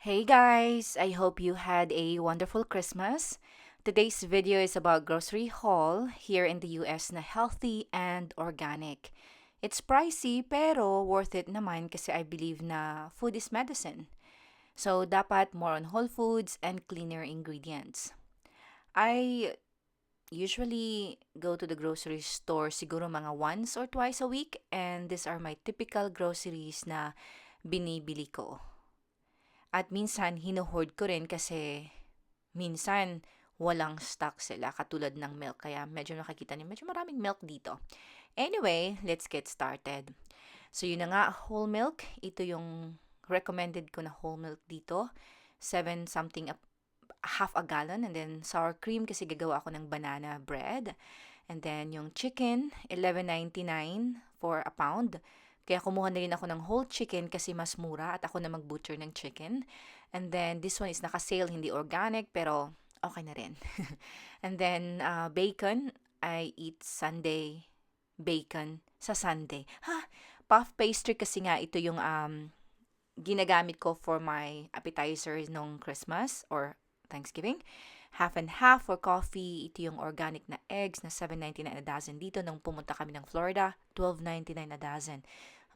Hey guys, I hope you had a wonderful Christmas. Today's video is about grocery haul here in the US na healthy and organic. It's pricey pero worth it naman kasi I believe na food is medicine. So dapat more on whole foods and cleaner ingredients. I usually go to the grocery store siguro mga once or twice a week and these are my typical groceries na binibili ko. At minsan, hinuhoard ko rin kasi minsan walang stock sila katulad ng milk. Kaya medyo nakikita niyo, medyo maraming milk dito. Anyway, let's get started. So yun na nga, whole milk. Ito yung recommended ko na whole milk dito. 7 something, half a gallon. And then sour cream kasi gagawa ako ng banana bread. And then yung chicken, $11.99 for a pound. Kaya kumuha na rin ako ng whole chicken kasi mas mura at ako na mag-butcher ng chicken. And then this one is naka-sale, hindi organic pero okay na rin. And then bacon, I eat Sunday bacon sa Sunday. Puff pastry kasi nga ito yung ginagamit ko for my appetizers nung Christmas or Thanksgiving. Half and half for coffee. Ito yung organic na eggs na $7.99 a dozen. Dito nung pumunta kami ng Florida, $12.99 a dozen.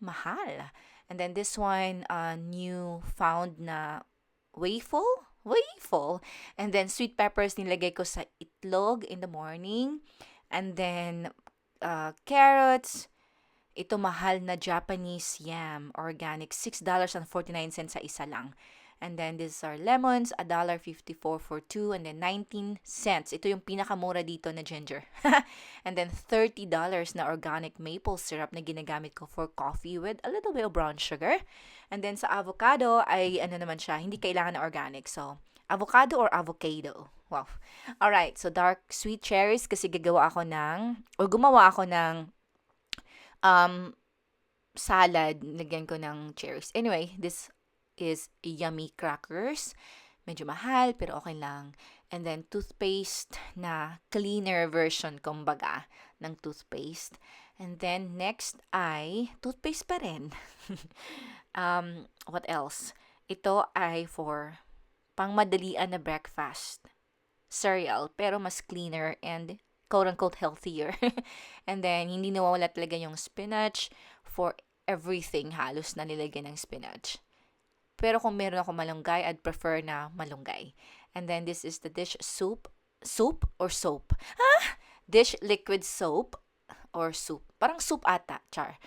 Mahal. And then this one, new found na waffle. And then sweet peppers nilagay ko sa itlog in the morning. And then carrots. Ito mahal na Japanese yam, organic, $6.49 sa isa lang. And then these are lemons, $1.54 for 2, and then 19 cents. Ito yung pinakamura dito na ginger. And then $30 na organic maple syrup na ginagamit ko for coffee with a little bit of brown sugar. And then sa avocado ay ano naman siya, hindi kailangan na organic. So, avocado or avocado. Wow. Alright, so dark sweet cherries kasi gumawa ako ng salad, lagyan ko ng cherries. Anyway, this is yummy crackers. Medyo mahal, pero okay lang. And then, toothpaste na cleaner version, kumbaga, ng toothpaste. And then, next ay, toothpaste pa rin. What else? Ito ay for pangmadalian na breakfast. Cereal, pero mas cleaner and quote-unquote healthier. And then, hindi nawawala talaga yung spinach. For everything, halos na nilagyan ng spinach. Pero kung meron ako malunggay, I'd prefer na malunggay. And then this is the dish soup. Soup or soap? Dish liquid soap or soup. Parang soup ata. Char.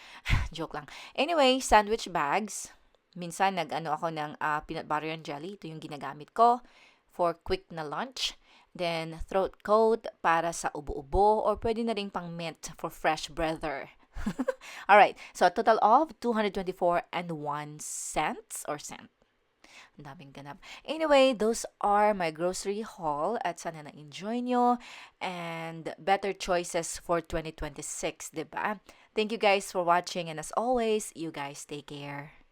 Joke lang. Anyway, sandwich bags. Minsan nag-ano ako ng peanut butter and jelly. Ito yung ginagamit ko for quick na lunch. Then throat coat para sa ubo-ubo or pwede na rin pang mint for fresh breather. Alright, so a total of 224 and 1 cents or cent. Ang daming ganap. Anyway, those are my grocery haul at sana na-enjoy nyo and better choices for 2026, diba? Thank you guys for watching and as always, you guys take care.